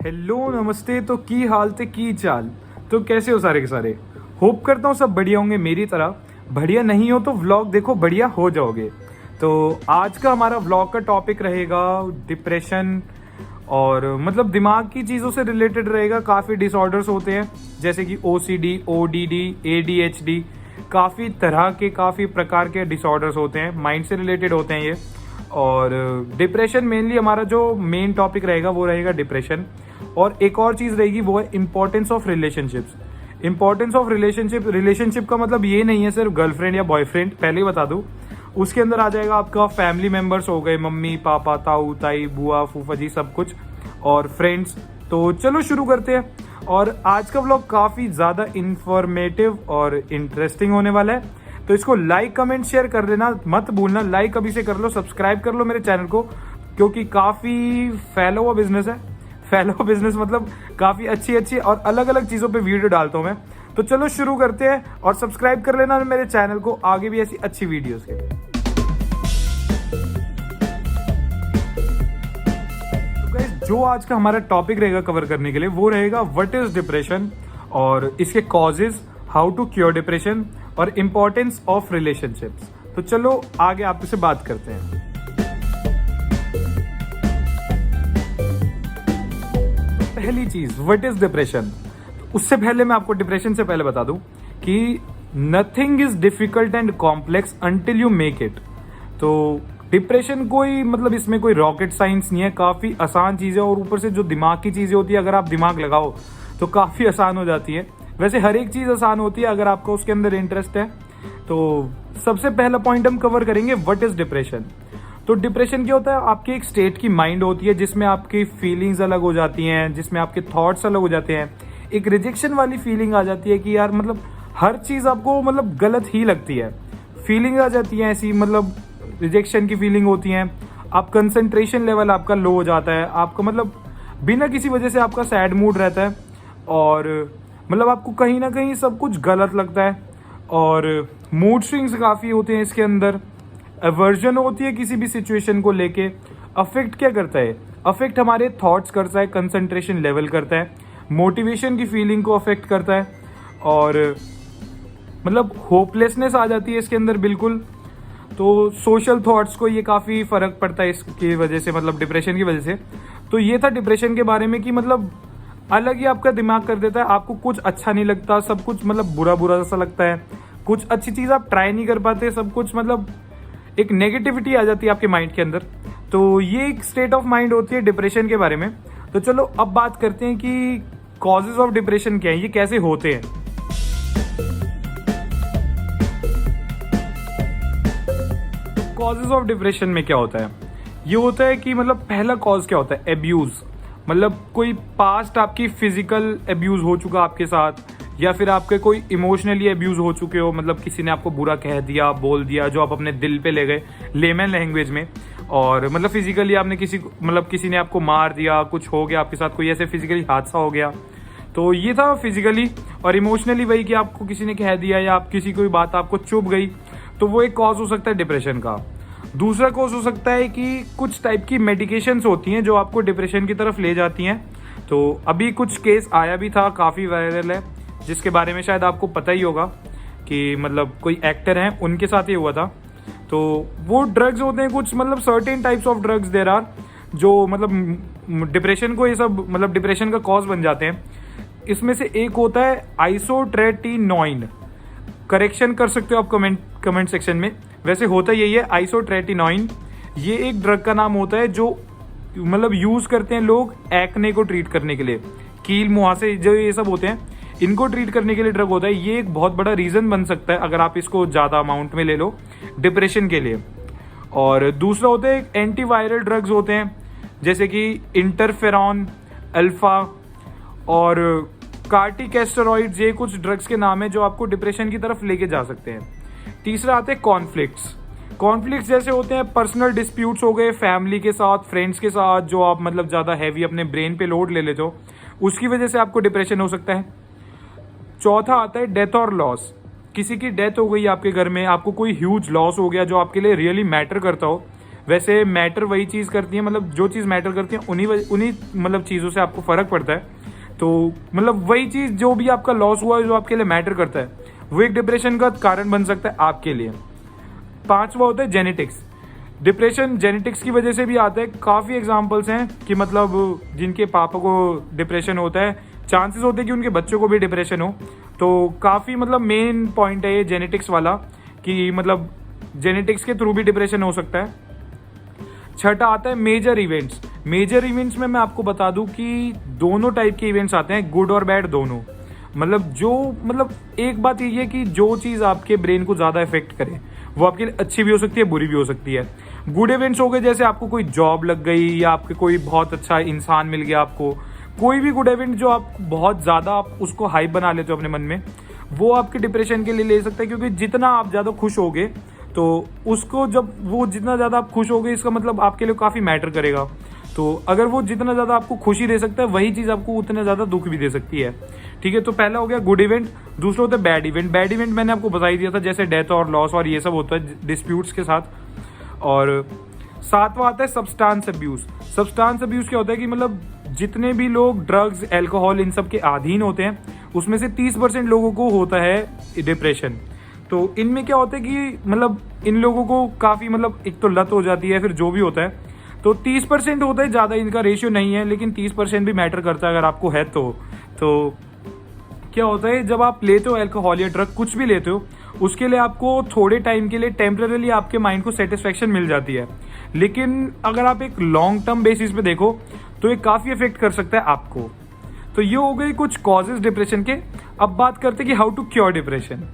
Hello नमस्ते। तो की हाल ते की चाल। तो कैसे हो सारे के सारे। होप करता हूँ सब बढ़िया होंगे मेरी तरह। बढ़िया नहीं हो तो व्लॉग देखो, बढ़िया हो जाओगे। तो आज का हमारा व्लॉग का टॉपिक रहेगा डिप्रेशन और मतलब दिमाग की चीज़ों से रिलेटेड रहेगा। काफ़ी डिसऑर्डर्स होते हैं जैसे कि OCD, ODD, ADHD। काफ़ी तरह के काफ़ी प्रकार के डिसऑर्डर्स होते हैं, माइंड से रिलेटेड होते हैं ये। और डिप्रेशन मेनली हमारा जो मेन टॉपिक रहेगा वो रहेगा डिप्रेशन। और एक और चीज़ रहेगी वो है importance of relationships. Importance of relationship का मतलब ये नहीं है सिर्फ गर्लफ्रेंड या बॉयफ्रेंड, पहले ही बता दूँ। उसके अंदर आ जाएगा आपका फैमिली मेम्बर्स हो गए, मम्मी पापा ताऊ ताई बुआ फूफा जी सब कुछ, और फ्रेंड्स। तो चलो शुरू करते हैं। और आज का व्लॉग काफ़ी ज़्यादा इंफॉर्मेटिव और इंटरेस्टिंग होने वाला है। तो इसको लाइक कमेंट शेयर कर देना मत भूलना। लाइक अभी से कर लो, सब्सक्राइब कर लो मेरे चैनल को, क्योंकि काफ़ी फैला हुआ बिजनेस है। फैला हुआ बिजनेस मतलब काफ़ी अच्छी अच्छी और अलग अलग चीज़ों पे वीडियो डालता हूँ मैं। तो चलो शुरू करते हैं और सब्सक्राइब कर लेना मेरे चैनल को आगे भी ऐसी अच्छी वीडियोज़ के लिए। तो गाइस, जो आज का हमारा टॉपिक रहेगा कवर करने के लिए वो रहेगा व्हाट इज डिप्रेशन और इसके causes, how to cure depression और इम्पोर्टेंस ऑफ रिलेशनशिप्स। तो चलो आगे आपसे बात करते हैं। पहली चीज, व्हाट इज डिप्रेशन। उससे पहले मैं आपको डिप्रेशन से पहले बता दूं कि nothing is difficult and complex until you make it. तो डिप्रेशन कोई मतलब इसमें कोई रॉकेट साइंस नहीं है, काफी आसान चीज है। और ऊपर से जो दिमाग की चीजें होती है, अगर आप दिमाग लगाओ तो काफी आसान हो जाती है। वैसे हर एक चीज आसान होती है अगर आपको उसके अंदर इंटरेस्ट है। तो सबसे पहला पॉइंट हम कवर करेंगे व्हाट इज डिप्रेशन। तो डिप्रेशन क्या होता है, आपकी एक स्टेट की माइंड होती है जिसमें आपकी फीलिंग्स अलग हो जाती हैं, जिसमें आपके थॉट्स अलग हो जाते हैं। एक रिजेक्शन वाली फीलिंग आ जाती है कि यार मतलब हर चीज आपको मतलब गलत ही लगती है। फीलिंग आ जाती है ऐसी, मतलब रिजेक्शन की फीलिंग होती है। आप कंसंट्रेशन लेवल आपका लो हो जाता है, आपका मतलब बिना किसी वजह से आपका सैड मूड रहता है। और मतलब आपको कहीं ना कहीं सब कुछ गलत लगता है। और मूड स्विंग्स काफ़ी होते हैं इसके अंदर। एवर्जन होती है किसी भी सिचुएशन को लेके। अफेक्ट क्या करता है, अफेक्ट हमारे थॉट्स करता है, कंसंट्रेशन लेवल करता है, मोटिवेशन की फीलिंग को अफेक्ट करता है। और मतलब होपलेसनेस आ जाती है इसके अंदर बिल्कुल। तो सोशल थॉट्स को ये काफ़ी फ़र्क पड़ता है इसकी वजह से, मतलब डिप्रेशन की वजह से। तो ये था डिप्रेशन के बारे में कि मतलब अलग ही आपका दिमाग कर देता है, आपको कुछ अच्छा नहीं लगता, सब कुछ मतलब बुरा बुरा सा लगता है। कुछ अच्छी चीज़ आप ट्राई नहीं कर पाते, सब कुछ मतलब एक नेगेटिविटी आ जाती है आपके माइंड के अंदर। तो ये एक स्टेट ऑफ माइंड होती है डिप्रेशन के बारे में। तो चलो अब बात करते हैं कि कॉजेज ऑफ डिप्रेशन क्या है, ये कैसे होते हैं। कॉजेज ऑफ डिप्रेशन में क्या होता है, ये होता है कि मतलब पहला कॉज क्या होता है, एब्यूज। मतलब कोई पास्ट आपकी फिजिकल एब्यूज हो चुका आपके साथ, या फिर आपके कोई इमोशनली एब्यूज हो चुके हो, मतलब किसी ने आपको बुरा कह दिया, बोल दिया, जो आप अपने दिल पे ले गए लेमन लैंग्वेज में। और मतलब फिजिकली आपने किसी ने आपको मार दिया, कुछ हो गया आपके साथ, कोई ऐसे फिजिकली हादसा हो गया। तो ये था फिजिकली। और इमोशनली वही कि आपको किसी ने कह दिया या आप किसी कोई बात आपको चुभ गई, तो वो एक कॉज हो सकता है डिप्रेशन का। दूसरा कॉज हो सकता है कि कुछ टाइप की मेडिकेशंस होती हैं जो आपको डिप्रेशन की तरफ ले जाती हैं। तो अभी कुछ केस आया भी था, काफ़ी वायरल है, जिसके बारे में शायद आपको पता ही होगा कि मतलब कोई एक्टर हैं उनके साथ ही हुआ था। तो वो ड्रग्स होते हैं कुछ, मतलब certain types of drugs there are, जो मतलब डिप्रेशन को ये सब मतलब डिप्रेशन का कॉज बन जाते हैं। इसमें से एक होता है आइसोट्रेटिनोइन। करेक्शन कर सकते हो आप कमेंट सेक्शन में। वैसे होता यही है आइसोट्रेटिनोइन। ये एक ड्रग का नाम होता है जो मतलब यूज करते हैं लोग एक्ने को ट्रीट करने के लिए। कील मुहासे जो ये सब होते हैं, इनको ट्रीट करने के लिए ड्रग होता है। ये एक बहुत बड़ा रीजन बन सकता है अगर आप इसको ज्यादा अमाउंट में ले लो डिप्रेशन के लिए। और दूसरा होता है एंटीवायरल ड्रग्स होते हैं, जैसे कि इंटरफेरॉन अल्फा और कार्टिकेस्टेरॉइड्स। ये कुछ ड्रग्स के नाम है जो आपको डिप्रेशन की तरफ लेके जा सकते हैं। तीसरा आते हैं कॉन्फ्लिक्ट्स। कॉन्फ्लिक्ट्स जैसे होते हैं पर्सनल डिस्प्यूट्स हो गए, फैमिली के साथ, फ्रेंड्स के साथ, जो आप मतलब ज़्यादा हैवी अपने ब्रेन पे लोड ले लेते हो, उसकी वजह से आपको डिप्रेशन हो सकता है। चौथा आता है डेथ और लॉस। किसी की डेथ हो गई आपके घर में, आपको कोई ह्यूज लॉस हो गया जो आपके लिए रियली मैटर करता हो, वैसे मैटर वही चीज़ करती है, मतलब जो चीज़ मैटर करती है उन्हीं मतलब चीज़ों से आपको फ़र्क पड़ता है। तो मतलब वही चीज़ जो भी आपका लॉस हुआ है जो आपके लिए मैटर करता है वो एक डिप्रेशन का कारण बन सकता है आपके लिए। 5वां होता है जेनेटिक्स। डिप्रेशन जेनेटिक्स की वजह से भी आता है। काफ़ी एग्जांपल्स हैं कि मतलब जिनके पापा को डिप्रेशन होता है, चांसेस होते हैं कि उनके बच्चों को भी डिप्रेशन हो। तो काफ़ी मतलब मेन पॉइंट है ये जेनेटिक्स वाला कि मतलब जेनेटिक्स के थ्रू भी डिप्रेशन हो सकता है। छठा आता है मेजर इवेंट्स। मेजर इवेंट्स में मैं आपको बता दूं कि दोनों टाइप के इवेंट्स आते हैं, गुड और बैड दोनों। मतलब एक बात ये है कि जो चीज़ आपके ब्रेन को ज़्यादा इफेक्ट करे वो आपके लिए अच्छी भी हो सकती है, बुरी भी हो सकती है। गुड इवेंट्स हो गए जैसे आपको कोई जॉब लग गई या आपके कोई बहुत अच्छा इंसान मिल गया आपको, कोई भी गुड इवेंट जो आप बहुत ज़्यादा आप उसको हाइप बना लेते हो अपने मन में, वो आपके डिप्रेशन के लिए ले सकता है। क्योंकि जितना आप ज़्यादा खुश होगे तो उसको जब वो जितना ज़्यादा आप खुश होगे इसका मतलब आपके लिए काफ़ी मैटर करेगा। तो अगर वो जितना ज़्यादा आपको खुशी दे सकता है वही चीज़ आपको उतना ज़्यादा दुख भी दे सकती है। ठीक है, तो पहला हो गया गुड इवेंट। दूसरा होता है बैड इवेंट। बैड इवेंट मैंने आपको बता ही दिया था, जैसे डेथ और लॉस और ये सब होता है डिस्प्यूट्स के साथ। और 7वां आता है सब्सटेंस अब्यूज। सब्सटेंस अब्यूज क्या होता है कि मतलब जितने भी लोग ड्रग्स, एल्कोहल इन सब के अधीन होते हैं उसमें से 30% लोगों को होता है डिप्रेशन। तो इनमें क्या होता है कि मतलब इन लोगों को काफ़ी मतलब एक तो लत हो जाती है, फिर जो भी होता है तो 30% होता है, ज़्यादा इनका रेशियो नहीं है लेकिन 30% भी मैटर करता है अगर आपको है तो क्या होता है जब आप लेते हो अल्कोहल या ड्रग कुछ भी लेते हो उसके लिए आपको थोड़े टाइम के लिए टेम्पररीली आपके माइंड को सेटिस्फेक्शन मिल जाती है, लेकिन अगर आप एक लॉन्ग टर्म बेसिस पे देखो तो ये काफ़ी इफेक्ट कर सकता है आपको। तो ये हो गई कुछ कॉजेज डिप्रेशन के। अब बात करते हैं कि हाउ टू क्योर डिप्रेशन।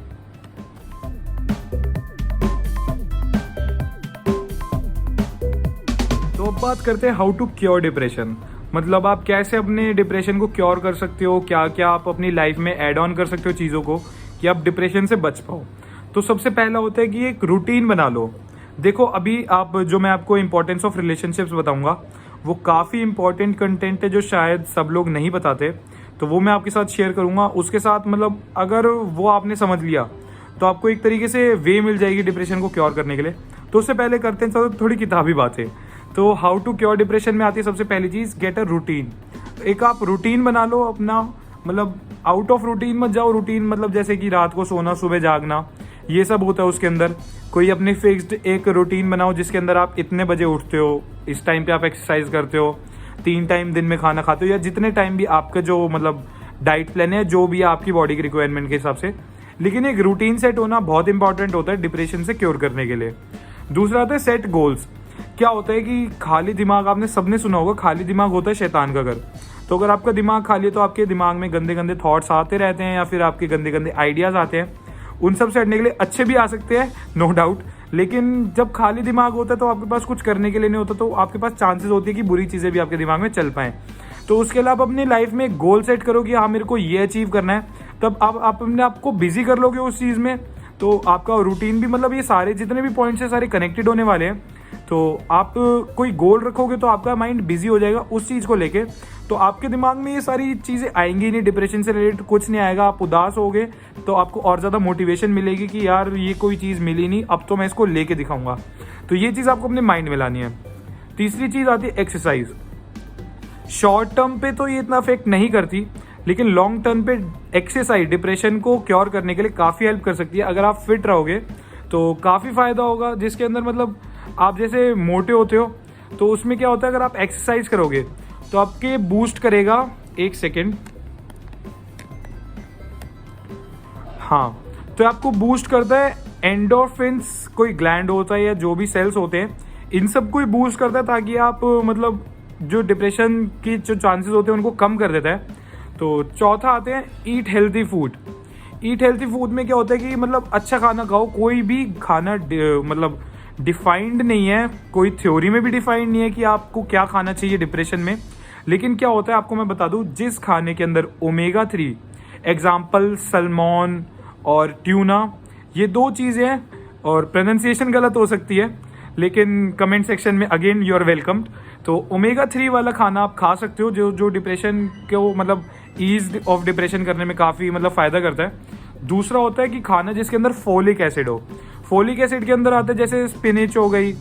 तो अब बात करते हैं हाउ टू क्योर डिप्रेशन। मतलब आप कैसे अपने डिप्रेशन को क्योर कर सकते हो, क्या क्या आप अपनी लाइफ में ऐड ऑन कर सकते हो चीज़ों को कि आप डिप्रेशन से बच पाओ। तो सबसे पहला होता है कि एक रूटीन बना लो। देखो अभी आप जो मैं आपको इंपॉर्टेंस ऑफ रिलेशनशिप्स बताऊंगा वो काफ़ी इंपॉर्टेंट कंटेंट है जो शायद सब लोग नहीं बताते, तो वो मैं आपके साथ शेयर करूंगा। उसके साथ मतलब अगर वो आपने समझ लिया तो आपको एक तरीके से वे मिल जाएगी डिप्रेशन को क्योर करने के लिए। तो उससे पहले करते हैं चलो थोड़ी किताबी बातें। तो हाउ टू क्योर डिप्रेशन में आती है सबसे पहली चीज़ गेट अ रूटीन। एक आप रूटीन बना लो अपना, मतलब आउट ऑफ रूटीन मत जाओ। रूटीन मतलब जैसे कि रात को सोना, सुबह जागना, ये सब होता है उसके अंदर। कोई अपनी फिक्स्ड एक रूटीन बनाओ जिसके अंदर आप इतने बजे उठते हो, इस टाइम पे आप एक्सरसाइज करते हो, 3 टाइम दिन में खाना खाते हो, या जितने टाइम भी आपका जो मतलब डाइट प्लान है जो भी आपकी बॉडी की रिक्वायरमेंट के हिसाब से। लेकिन एक रूटीन सेट होना बहुत इंपॉर्टेंट होता है डिप्रेशन से क्योर करने के लिए। दूसरा आता है सेट गोल्स। क्या होता है कि खाली दिमाग, आपने सबने सुना होगा खाली दिमाग होता है शैतान का घर। तो अगर आपका दिमाग खाली है तो आपके दिमाग में गंदे गंदे थॉट्स आते रहते हैं या फिर आपके गंदे गंदे आइडियाज आते हैं। उन सब से हटने के लिए अच्छे भी आ सकते हैं नो डाउट, लेकिन जब खाली दिमाग होता है तो आपके पास कुछ करने के लिए नहीं होता, तो आपके पास चांसेस होती है कि बुरी चीज़ें भी आपके दिमाग में चल पाएँ। तो उसके लिए आप अपनी लाइफ में एक गोल सेट करो कि हाँ मेरे को ये अचीव करना है, तब आप अपने आप को बिजी कर लोगे उस चीज़ में। तो आपका रूटीन भी मतलब ये सारे जितने भी पॉइंट्स हैं सारे कनेक्टेड होने वाले हैं। तो आप कोई गोल रखोगे तो आपका माइंड बिजी हो जाएगा उस चीज़ को लेके, तो आपके दिमाग में ये सारी चीज़ें आएंगी नहीं, डिप्रेशन से रिलेटेड कुछ नहीं आएगा। आप उदास होगे तो आपको और ज़्यादा मोटिवेशन मिलेगी कि यार ये कोई चीज़ मिली नहीं, अब तो मैं इसको लेके दिखाऊंगा। तो ये चीज़ आपको अपने माइंड में लानी है। तीसरी चीज़ आती है एक्सरसाइज। शॉर्ट टर्म पे तो ये इतना इफेक्ट नहीं करती, लेकिन लॉन्ग टर्म पे एक्सरसाइज डिप्रेशन को क्योर करने के लिए काफ़ी हेल्प कर सकती है। अगर आप फिट रहोगे तो काफ़ी फ़ायदा होगा, जिसके अंदर मतलब आप जैसे मोटे होते हो तो उसमें क्या होता है अगर आप एक्सरसाइज करोगे तो आपके बूस्ट करेगा, एक सेकेंड, हाँ, तो आपको बूस्ट करता है एंडोर्फिन्स, कोई ग्लैंड होता है या जो भी सेल्स होते हैं इन सबको ही बूस्ट करता है ताकि आप मतलब जो डिप्रेशन की जो चांसेस होते हैं उनको कम कर देता है। तो चौथा आते हैं ईट हेल्थी फूड। ईट हेल्थी फूड में क्या होता है कि मतलब अच्छा खाना खाओ। कोई भी खाना मतलब डिफाइंड नहीं है, कोई थ्योरी में भी डिफाइंड नहीं है कि आपको क्या खाना चाहिए डिप्रेशन में। लेकिन क्या होता है आपको मैं बता दूं, जिस खाने के अंदर ओमेगा 3 एग्जाम्पल सलमॉन और ट्यूना, ये 2 चीज़ें हैं, और प्रोनाउंसिएशन गलत हो सकती है लेकिन कमेंट सेक्शन में अगेन यू आर वेलकम। तो ओमेगा 3 वाला खाना आप खा सकते हो जो डिप्रेशन को मतलब ईज ऑफ डिप्रेशन करने में काफ़ी मतलब फ़ायदा करता है। दूसरा होता है कि खाना जिसके अंदर फोलिक एसिड हो। फोलिक एसिड के अंदर आता है जैसे स्पिनिच हो गई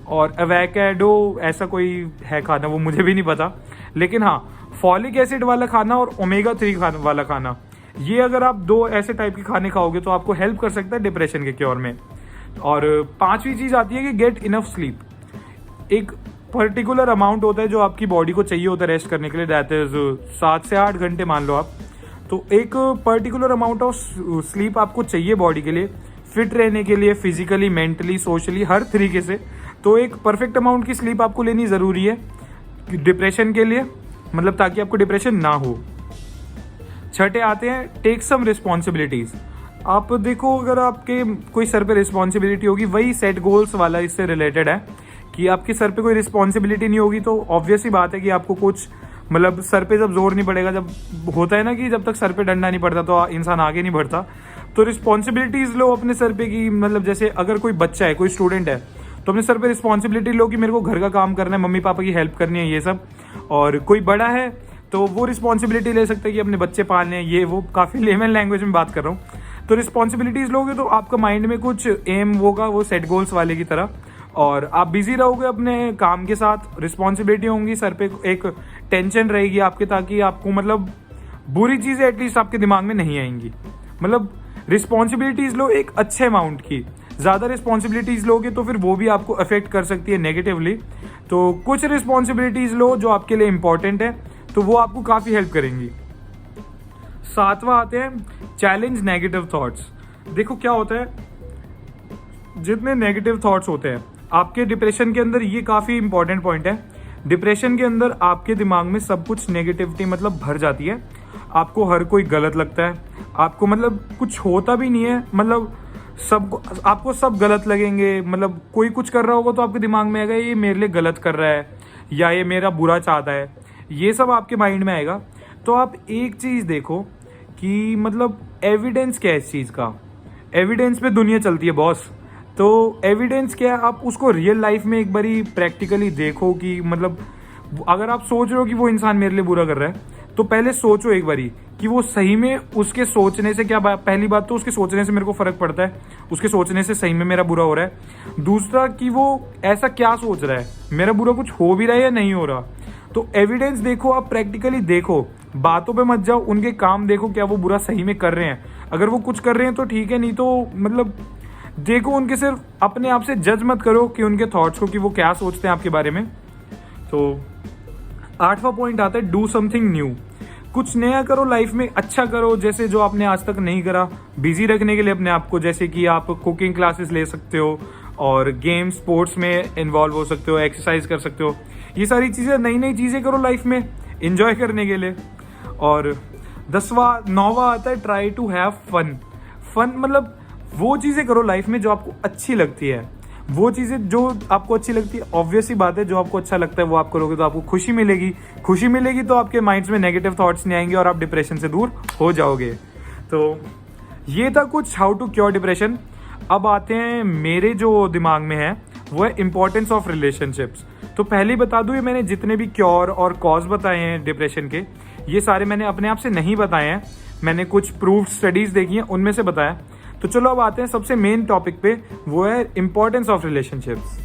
और एवोकाडो ऐसा कोई है खाना, वो मुझे भी नहीं पता, लेकिन हाँ फॉलिक एसिड वाला खाना और ओमेगा 3 वाला खाना, ये अगर आप 2 ऐसे टाइप के खाने खाओगे तो आपको हेल्प कर सकता है डिप्रेशन के क्योर में। और 5वीं चीज़ आती है कि गेट इनफ स्लीप। एक पर्टिकुलर अमाउंट होता है जो आपकी बॉडी को चाहिए होता है रेस्ट करने के लिए, दैट इज 7 से 8 घंटे मान लो आप। तो एक पर्टिकुलर अमाउंट ऑफ स्लीप आपको चाहिए बॉडी के लिए, फिट रहने के लिए, फिजिकली, मेंटली, सोशली, हर तरीके से। तो एक परफेक्ट अमाउंट की स्लीप आपको लेनी ज़रूरी है डिप्रेशन के लिए, मतलब ताकि आपको डिप्रेशन ना हो। छठे आते हैं टेक सम रिस्पॉन्सिबिलिटीज। आप देखो, अगर आपके कोई सर पे रिस्पॉन्सिबिलिटी होगी, वही सेट गोल्स वाला इससे रिलेटेड है कि आपके सर पे कोई रिस्पॉन्सिबिलिटी नहीं होगी तो ऑब्वियस ही बात है कि आपको कुछ मतलब सर पे जब जोर नहीं पड़ेगा, जब होता है ना कि जब तक सर पे डंडा नहीं पड़ता तो इंसान आगे नहीं बढ़ता। तो रिस्पॉन्सिबिलिटीज लो अपने सर पे की, मतलब जैसे अगर कोई बच्चा है, कोई स्टूडेंट है, तो अपने सर पे रिस्पॉन्सिबिलिटी लो कि मेरे को घर का काम करना है, मम्मी पापा की हेल्प करनी है, ये सब। और कोई बड़ा है तो वो रिस्पॉन्सिबिलिटी ले सकता है कि अपने बच्चे पालने हैं, ये वो, काफ़ी लेमन लैंग्वेज में बात कर रहा हूँ। तो रिस्पॉन्सिबिलिटीज लोगे तो आपका माइंड में कुछ एम होगा, वो सेट गोल्स वाले की तरह, और आप बिजी रहोगे अपने काम के साथ। रिस्पॉन्सिबिलिटी होंगी सर पे, एक टेंशन रहेगी आपके, ताकि आपको मतलब बुरी चीज़ें एटलीस्ट आपके दिमाग में नहीं आएंगी। मतलब रिस्पॉन्सिबिलिटीज लो एक अच्छे अमाउंट की, ज़्यादा रिस्पॉन्सिबिलिटीज लोगे तो फिर वो भी आपको अफेक्ट कर सकती है नेगेटिवली। तो कुछ रिस्पॉन्सिबिलिटीज लो जो आपके लिए इंपॉर्टेंट है, तो वो आपको काफ़ी हेल्प करेंगी। 7वां आते हैं चैलेंज नेगेटिव थॉट्स। देखो क्या होता है, जितने नेगेटिव थॉट्स होते हैं आपके डिप्रेशन के अंदर, ये काफ़ी इंपॉर्टेंट पॉइंट है। डिप्रेशन के अंदर आपके दिमाग में सब कुछ नेगेटिविटी मतलब भर जाती है। आपको हर कोई गलत लगता है, आपको मतलब कुछ होता भी नहीं है, मतलब सब आपको सब गलत लगेंगे। मतलब कोई कुछ कर रहा होगा तो आपके दिमाग में आएगा ये मेरे लिए गलत कर रहा है या ये मेरा बुरा चाहता है, ये सब आपके माइंड में आएगा। तो आप एक चीज़ देखो कि मतलब एविडेंस क्या है इस चीज़ का। एविडेंस पे दुनिया चलती है बॉस। तो एविडेंस क्या है, आप उसको रियल लाइफ में एक बारी प्रैक्टिकली देखो कि मतलब अगर आप सोच रहे हो कि वो इंसान मेरे लिए बुरा कर रहा है, तो पहले सोचो एक बारी कि वो सही में उसके सोचने से क्या, पहली बात तो उसके सोचने से मेरे को फर्क पड़ता है, उसके सोचने से सही में मेरा बुरा हो रहा है। दूसरा कि वो ऐसा क्या सोच रहा है, मेरा बुरा कुछ हो भी रहा है या नहीं हो रहा। तो एविडेंस देखो, आप प्रैक्टिकली देखो, बातों पे मत जाओ, उनके काम देखो क्या वो बुरा सही में कर रहे हैं। अगर वो कुछ कर रहे हैं तो ठीक है, नहीं तो मतलब देखो उनके, सिर्फ अपने आप से जज मत करो कि उनके थॉट्स को कि वो क्या सोचते हैं आपके बारे में। तो 8वां पॉइंट आता है डू समथिंग न्यू। कुछ नया करो लाइफ में, अच्छा करो, जैसे जो आपने आज तक नहीं करा, बिजी रखने के लिए अपने आप को। जैसे कि आप कुकिंग क्लासेस ले सकते हो और गेम स्पोर्ट्स में इन्वॉल्व हो सकते हो, एक्सरसाइज कर सकते हो। ये सारी चीज़ें, नई नई चीज़ें करो लाइफ में इंजॉय करने के लिए। और 9वां आता है try to have fun. Fun मतलब वो चीज़ें करो लाइफ में जो आपको अच्छी लगती है। वो चीज़ें जो आपको अच्छी लगती है, ऑब्वियस ही बात है, जो आपको अच्छा लगता है वो आप करोगे तो आपको खुशी मिलेगी। खुशी मिलेगी तो आपके माइंड्स में नेगेटिव थॉट्स नहीं आएंगे और आप डिप्रेशन से दूर हो जाओगे। तो ये था कुछ हाउ टू क्योर डिप्रेशन। अब आते हैं मेरे जो दिमाग में है, वो है इंपॉर्टेंस ऑफ रिलेशनशिप्स। तो पहले ही बता दूं, ये मैंने जितने भी क्योर और कॉज बताए हैं डिप्रेशन के, ये सारे मैंने अपने आप से नहीं बताए हैं, मैंने कुछ प्रूव्ड स्टडीज देखी हैं उनमें से बताया। तो चलो अब आते हैं सबसे मेन टॉपिक पे, वो है इंपॉर्टेंस ऑफ रिलेशनशिप्स।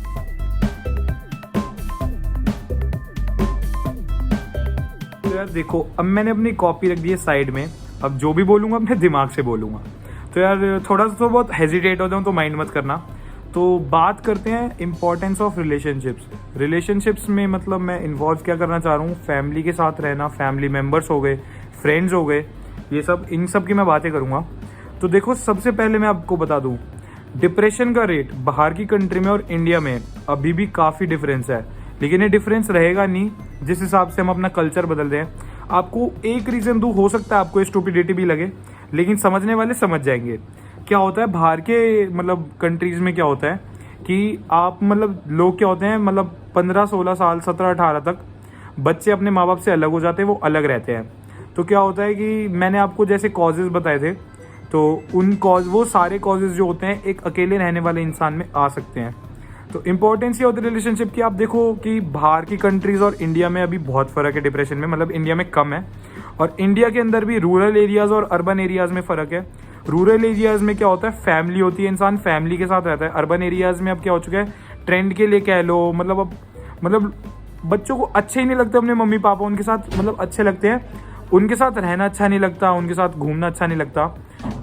तो यार देखो, अब मैंने अपनी कॉपी रख दी है साइड में, अब जो भी बोलूंगा अपने दिमाग से बोलूंगा। तो यार थोड़ा सा तो बहुत हेजिटेट होता हूँ, तो माइंड मत करना। तो बात करते हैं इंपॉर्टेंस ऑफ रिलेशनशिप्स। रिलेशनशिप्स में मतलब मैं इन्वॉल्व क्या करना चाह रहा हूँ, फैमिली के साथ रहना, फैमिली मेम्बर्स हो गए, फ्रेंड्स हो गए, ये सब, इन सब की मैं बातें करूँगा। तो देखो, सबसे पहले मैं आपको बता दूं, डिप्रेशन का रेट बाहर की कंट्री में और इंडिया में अभी भी काफ़ी डिफरेंस है। लेकिन ये डिफरेंस रहेगा नहीं जिस हिसाब से हम अपना कल्चर बदल रहे हैं। आपको एक रीज़न दूं, हो सकता है आपको स्टुपिडिटी भी लगे, लेकिन समझने वाले समझ जाएंगे। क्या होता है बाहर के मतलब कंट्रीज़ में, क्या होता है कि आप मतलब लोग क्या होते हैं, मतलब 15-16 साल, 17-18 तक बच्चे अपने माँ बाप से अलग हो जाते हैं, वो अलग रहते हैं। तो क्या होता है कि मैंने आपको जैसे कॉजेज़ बताए थे, तो वो सारे कॉजेज जो होते हैं एक अकेले रहने वाले इंसान में आ सकते हैं। तो इंपॉर्टेंस ये होती है रिलेशनशिप की। आप देखो कि बाहर की कंट्रीज और इंडिया में अभी बहुत फ़र्क है डिप्रेशन में, मतलब इंडिया में कम है, और इंडिया के अंदर भी रूरल एरियाज़ और अर्बन एरियाज़ में फ़र्क है। रूरल एरियाज़ में क्या होता है, फैमिली होती है, इंसान फैमिली के साथ रहता है। अर्बन एरियाज़ में अब क्या हो चुका है, ट्रेंड के लिए कह लो, मतलब अब मतलब बच्चों को अच्छे ही नहीं लगते अपने मम्मी पापा उनके साथ, मतलब अच्छे लगते हैं, उनके साथ रहना अच्छा नहीं लगता, उनके साथ घूमना अच्छा नहीं लगता।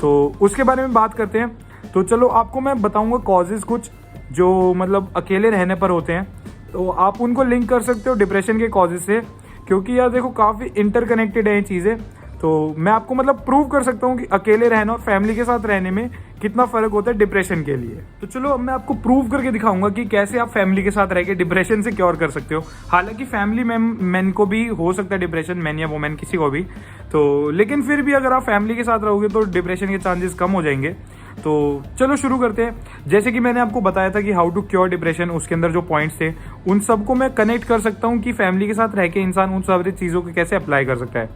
तो उसके बारे में बात करते हैं। तो चलो आपको मैं बताऊंगा कॉजेज़ कुछ जो मतलब अकेले रहने पर होते हैं, तो आप उनको लिंक कर सकते हो डिप्रेशन के कॉजेज़ से, क्योंकि यार देखो काफ़ी इंटरकनेक्टेड है ये चीज़ें। तो मैं आपको मतलब प्रूव कर सकता हूँ कि अकेले रहना और फैमिली के साथ रहने में कितना फ़र्क होता है डिप्रेशन के लिए। तो चलो अब मैं आपको प्रूव करके दिखाऊंगा कि कैसे आप फैमिली के साथ रह के डिप्रेशन से क्योर कर सकते हो। हालांकि फैमिली मैन को भी हो सकता है डिप्रेशन, मैन या वुमेन किसी को भी, तो लेकिन फिर भी अगर आप फैमिली के साथ रहोगे तो डिप्रेशन के चांसेस कम हो जाएंगे। तो चलो शुरू करते हैं। जैसे कि मैंने आपको बताया था कि हाउ टू क्योर डिप्रेशन, उसके अंदर जो पॉइंट्स थे उन सबको मैं कनेक्ट कर सकता हूँ कि फैमिली के साथ रह के इंसान उन सारी चीज़ों को कैसे अप्लाई कर सकता है।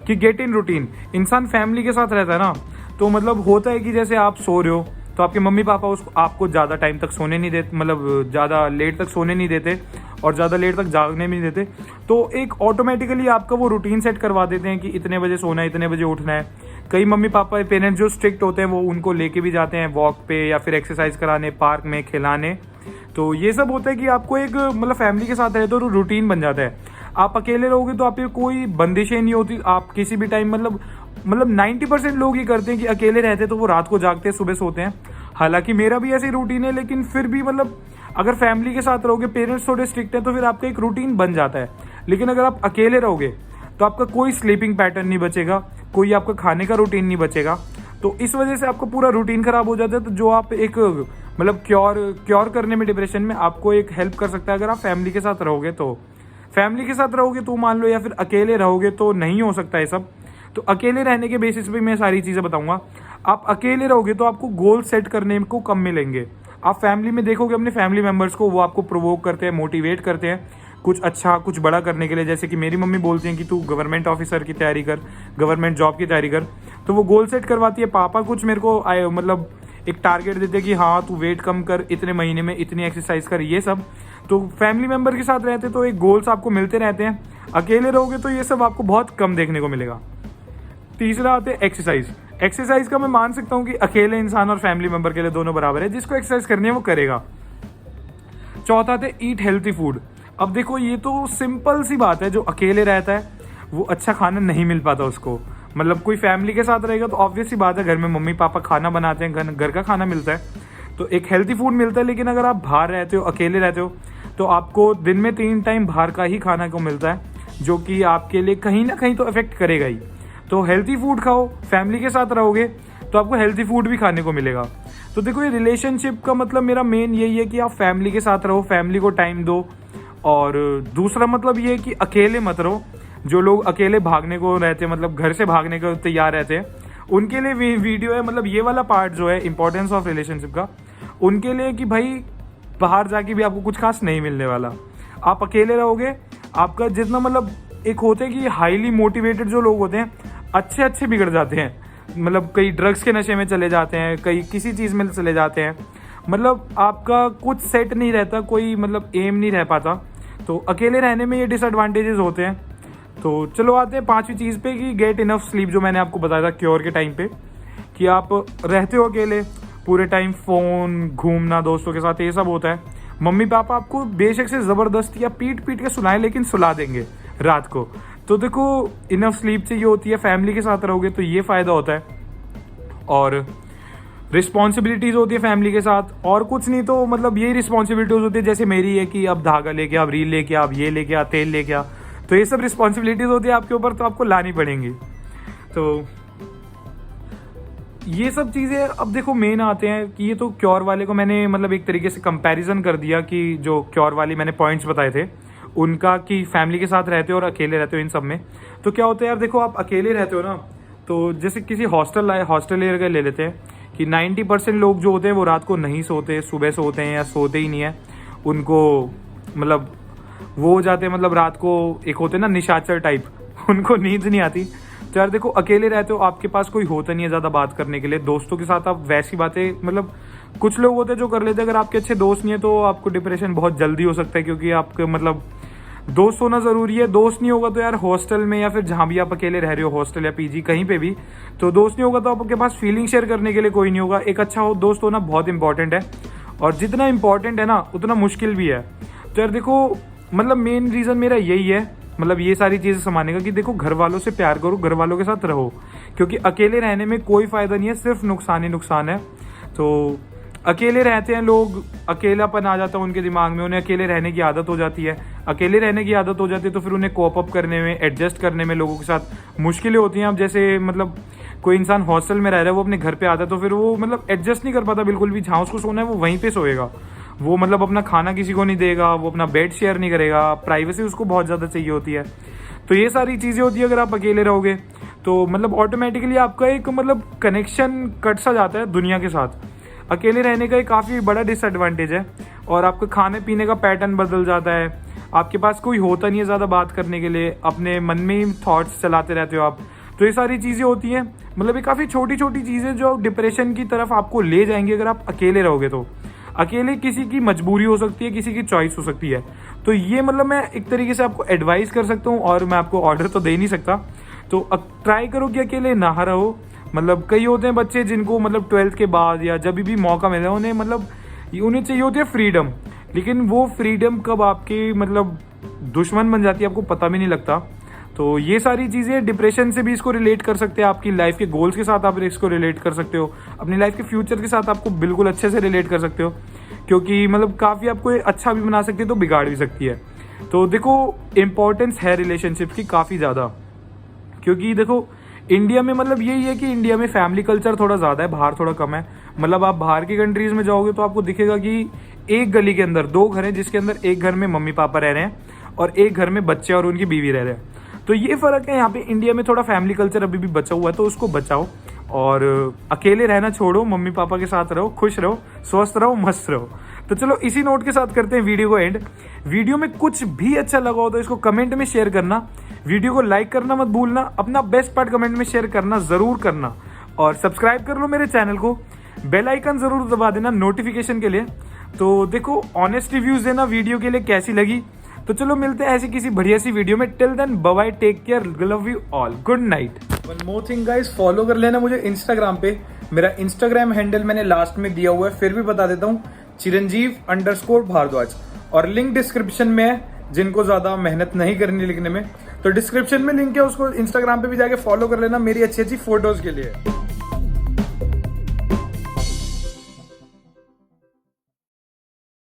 कि गेट इन रूटीन, इंसान फैमिली के साथ रहता है ना, तो मतलब होता है कि जैसे आप सो रहे हो तो आपके मम्मी पापा उसको आपको ज़्यादा टाइम तक सोने नहीं देते, मतलब ज़्यादा लेट तक सोने नहीं देते और ज़्यादा लेट तक जागने भी नहीं देते। तो एक ऑटोमेटिकली आपका वो रूटीन सेट करवा देते हैं कि इतने बजे सोना है, इतने बजे उठना है। कई मम्मी पापा पेरेंट्स जो स्ट्रिक्ट होते हैं वो उनको लेके भी जाते हैं वॉक पे या फिर एक्सरसाइज कराने, पार्क में खिलाने। तो ये सब होता है कि आपको एक मतलब फैमिली के साथ रहते हो तो रूटीन बन जाता है। आप अकेले रहोगे तो आपकी कोई बंदिशें नहीं होती, आप किसी भी टाइम मतलब 90% लोग ये करते हैं कि अकेले रहते तो वो रात को जागते हैं, सुबह सोते हैं। हालांकि मेरा भी ऐसी रूटीन है, लेकिन फिर भी मतलब अगर फैमिली के साथ रहोगे, पेरेंट्स थोड़े स्ट्रिक्ट हैं तो फिर आपका एक रूटीन बन जाता है। लेकिन अगर आप अकेले रहोगे तो आपका कोई स्लीपिंग पैटर्न नहीं बचेगा, कोई आपका खाने का रूटीन नहीं बचेगा। तो इस वजह से आपका पूरा रूटीन खराब हो जाता है। तो जो आप एक मतलब क्योर करने में डिप्रेशन में आपको एक हेल्प कर सकता है अगर आप फैमिली के साथ रहोगे। तो फैमिली के साथ रहोगे तो मान लो, या फिर अकेले रहोगे तो नहीं हो सकता ये सब। तो अकेले रहने के बेसिस पे मैं सारी चीज़ें बताऊंगा। आप अकेले रहोगे तो आपको गोल सेट करने को कम मिलेंगे। आप फैमिली में देखोगे अपने फैमिली मेम्बर्स को, वो आपको प्रोवोक करते हैं, मोटिवेट करते हैं कुछ अच्छा कुछ बड़ा करने के लिए। जैसे कि मेरी मम्मी बोलती हैं कि तू गवर्नमेंट ऑफिसर की तैयारी कर, गवर्नमेंट जॉब की तैयारी कर, तो वो गोल सेट करवाती है। पापा कुछ मेरे को मतलब एक टारगेट देते हैं कि हाँ तू वेट कम कर, इतने महीने में इतनी एक्सरसाइज कर, ये सब। तो फैमिली मेम्बर के साथ रहते तो एक गोल्स आपको मिलते रहते हैं। अकेले रहोगे तो ये सब आपको बहुत कम देखने को मिलेगा। तीसरा आते हैं एक्सरसाइज। एक्सरसाइज का मैं मान सकता हूँ कि अकेले इंसान और फैमिली मेंबर के लिए दोनों बराबर है, जिसको एक्सरसाइज करनी है वो करेगा। चौथा आते ईट हेल्थी फूड। अब देखो ये तो सिंपल सी बात है, जो अकेले रहता है वो अच्छा खाना नहीं मिल पाता उसको। मतलब कोई फैमिली के साथ रहेगा तो ऑब्वियस सी बात है, घर में मम्मी पापा खाना बनाते हैं, घर का खाना मिलता है तो एक हेल्थी फूड मिलता है। लेकिन अगर आप बाहर रहते हो, अकेले रहते हो, तो आपको दिन में 3 टाइम बाहर का ही खाना को मिलता है, जो कि आपके लिए कहीं ना कहीं तो इफेक्ट करेगा ही। तो हेल्थी फूड खाओ, फैमिली के साथ रहोगे तो आपको हेल्थी फूड भी खाने को मिलेगा। तो देखो ये रिलेशनशिप का मतलब मेरा मेन यही है कि आप फैमिली के साथ रहो, फैमिली को टाइम दो। और दूसरा मतलब ये है कि अकेले मत रहो। जो लोग अकेले भागने को रहते हैं, मतलब घर से भागने को तैयार रहते हैं, उनके लिए वीडियो है, मतलब ये वाला पार्ट जो है इंपॉर्टेंस ऑफ रिलेशनशिप का, उनके लिए कि भाई बाहर जाके भी आपको कुछ खास नहीं मिलने वाला। आप अकेले रहोगे, आपका जितना मतलब एक होते हैं कि हाईली मोटिवेटेड जो लोग होते हैं अच्छे बिगड़ जाते हैं। मतलब कई ड्रग्स के नशे में चले जाते हैं, कई किसी चीज़ में चले जाते हैं, मतलब आपका कुछ सेट नहीं रहता, कोई मतलब एम नहीं रह पाता। तो अकेले रहने में ये डिसएडवांटेजेस होते हैं। तो चलो आते हैं 5वीं चीज़ पे कि गेट इनफ स्लीप, जो मैंने आपको बताया था क्योर के टाइम पे, कि आप रहते हो अकेले पूरे टाइम, फ़ोन, घूमना दोस्तों के साथ, ये सब होता है। मम्मी पापा आपको बेशक से ज़बरदस्ती या पीट के सुलाएं, लेकिन सुला देंगे रात को। तो देखो इनफ स्लीप चाहिए होती है। फैमिली के साथ रहोगे तो ये फ़ायदा होता है। और रिस्पॉन्सिबिलिटीज़ होती है फैमिली के साथ, और कुछ नहीं तो मतलब यही रिस्पॉन्सिबिलिटीज़ होती है। जैसे मेरी है कि अब धागा लेके, अब रील लेके, अब ये लेके आ, तेल लेके आ, तो ये सब रिस्पॉन्सिबिलिटीज़ होती है आपके ऊपर, तो आपको लानी पड़ेंगी। तो ये सब चीज़ें अब देखो मेन आते हैं कि ये तो क्योर वाले को मैंने मतलब एक तरीके से कंपैरिजन कर दिया कि जो क्योर वाली मैंने पॉइंट्स बताए थे उनका, कि फैमिली के साथ रहते हो और अकेले रहते हो इन सब में। तो क्या होता है यार, देखो आप अकेले रहते हो ना, तो जैसे किसी हॉस्टल एरिया का ले लेते हैं कि 90% लोग जो होते हैं वो रात को नहीं सोते, सुबह सोते हैं या सोते ही नहीं है। उनको मतलब वो हो जाते हैं, मतलब रात को एक होते हैं ना निशाचर टाइप, उनको नींद नहीं आती। तो यार देखो अकेले रहते हो, आपके पास कोई होता नहीं है ज़्यादा बात करने के लिए। दोस्तों के साथ आप वैसी बातें, मतलब कुछ लोग होते हैं जो कर लेते हैं। अगर आपके अच्छे दोस्त नहीं है तो आपको डिप्रेशन बहुत जल्दी हो सकता है, क्योंकि आपके मतलब दोस्त होना ज़रूरी है। दोस्त नहीं होगा तो यार हॉस्टल में या फिर जहाँ भी आप अकेले रह रहे हो, हॉस्टल या पीजी कहीं पे भी, तो दोस्त नहीं होगा तो आपके पास फीलिंग शेयर करने के लिए कोई नहीं होगा। एक अच्छा दोस्त होना बहुत इंपॉर्टेंट है। और जितना इंपॉर्टेंट है ना उतना मुश्किल भी है। तो यार देखो, मतलब मेन रीज़न मेरा यही है, मतलब ये सारी चीज़ें संभालने का, कि देखो घर वालों से प्यार करो, घर वालों के साथ रहो, क्योंकि अकेले रहने में कोई फ़ायदा नहीं है, सिर्फ नुकसान ही नुकसान है। तो अकेले रहते हैं लोग, अकेलापन आ जाता है उनके दिमाग में, उन्हें अकेले रहने की आदत हो जाती है। अकेले रहने की आदत हो जाती है तो फिर उन्हें कोप अप करने में, एडजस्ट करने में लोगों के साथ मुश्किलें होती हैं। अब जैसे मतलब कोई इंसान हॉस्टल में रह रहा है, वो अपने घर पे आता है तो फिर वो मतलब एडजस्ट नहीं कर पाता बिल्कुल भी। जहाँ उसको सोना है वो वहीं पे सोएगा, वो मतलब अपना खाना किसी को नहीं देगा, वो अपना बेड शेयर नहीं करेगा, प्राइवेसी उसको बहुत ज़्यादा चाहिए होती है। तो ये सारी चीज़ें होती है अगर आप अकेले रहोगे तो मतलब ऑटोमेटिकली आपका एक मतलब कनेक्शन कट सा जाता है दुनिया के साथ। अकेले रहने का एक काफ़ी बड़ा डिसएडवांटेज है, और आपका खाने पीने का पैटर्न बदल जाता है। आपके पास कोई होता नहीं है ज़्यादा बात करने के लिए, अपने मन में ही थॉट्स चलाते रहते हो आप। तो ये सारी चीज़ें होती हैं, मतलब ये काफ़ी छोटी छोटी चीज़ें जो डिप्रेशन की तरफ आपको ले जाएंगी अगर आप अकेले रहोगे। तो अकेले किसी की मजबूरी हो सकती है, किसी की चॉइस हो सकती है। तो ये मतलब मैं एक तरीके से आपको एडवाइस कर सकता हूँ, और मैं आपको ऑर्डर तो दे नहीं सकता। तो ट्राई करो कि अकेले ना रहो। मतलब कई होते हैं बच्चे जिनको मतलब 12th के बाद या जब भी मौका मिले उन्हें मतलब उन्हें चाहिए होती है फ्रीडम, लेकिन वो फ्रीडम कब आपकी मतलब दुश्मन बन जाती है आपको पता भी नहीं लगता। तो ये सारी चीज़ें डिप्रेशन से भी इसको रिलेट कर सकते हैं, आपकी लाइफ के गोल्स के साथ आप इसको रिलेट कर सकते हो, अपनी लाइफ के फ्यूचर के साथ आपको बिल्कुल अच्छे से रिलेट कर सकते हो, क्योंकि मतलब काफ़ी आपको अच्छा भी बना सकती है तो बिगाड़ भी सकती है। तो देखो इम्पोर्टेंस है रिलेशनशिप की काफ़ी ज़्यादा, क्योंकि देखो इंडिया में मतलब यही है कि इंडिया में फैमिली कल्चर थोड़ा ज़्यादा है, बाहर थोड़ा कम है। मतलब आप बाहर की कंट्रीज़ में जाओगे तो आपको दिखेगा कि एक गली के अंदर 2 घर हैं, जिसके अंदर एक घर में मम्मी पापा रह रहे हैं और एक घर में बच्चे और उनकी बीवी रह रहे हैं। तो ये फ़र्क है। यहाँ पे इंडिया में थोड़ा फैमिली कल्चर अभी भी बचा हुआ है, तो उसको बचाओ और अकेले रहना छोड़ो, मम्मी पापा के साथ रहो, खुश रहो, स्वस्थ रहो, मस्त रहो। तो चलो इसी नोट के साथ करते हैं वीडियो को एंड। वीडियो में कुछ भी अच्छा लगा हो तो इसको कमेंट में शेयर करना, वीडियो को लाइक करना मत भूलना, अपना बेस्ट पार्ट कमेंट में शेयर करना ज़रूर करना, और सब्सक्राइब कर लो मेरे चैनल को, बेल आइकन ज़रूर दबा देना नोटिफिकेशन के लिए। तो देखो ऑनेस्ट रिव्यूज़ देना वीडियो के लिए कैसी लगी। तो चलो मिलते हैं ऐसी किसी बढ़िया सी वीडियो में। Till then bye bye, take care, love you all, good night. One more thing guys, follow कर लेना मुझे इंस्टाग्राम पे। मेरा इंस्टाग्राम हैंडल मैंने लास्ट में दिया हुआ है, फिर भी बता देता हूँ, चिरंजीव_भारद्वाज, और लिंक डिस्क्रिप्शन में है जिनको ज्यादा मेहनत नहीं करनी लिखने में। तो डिस्क्रिप्शन में लिंक है, उसको इंस्टाग्राम पे भी जाके फॉलो कर लेना मेरी अच्छी अच्छी फोटोज के लिए।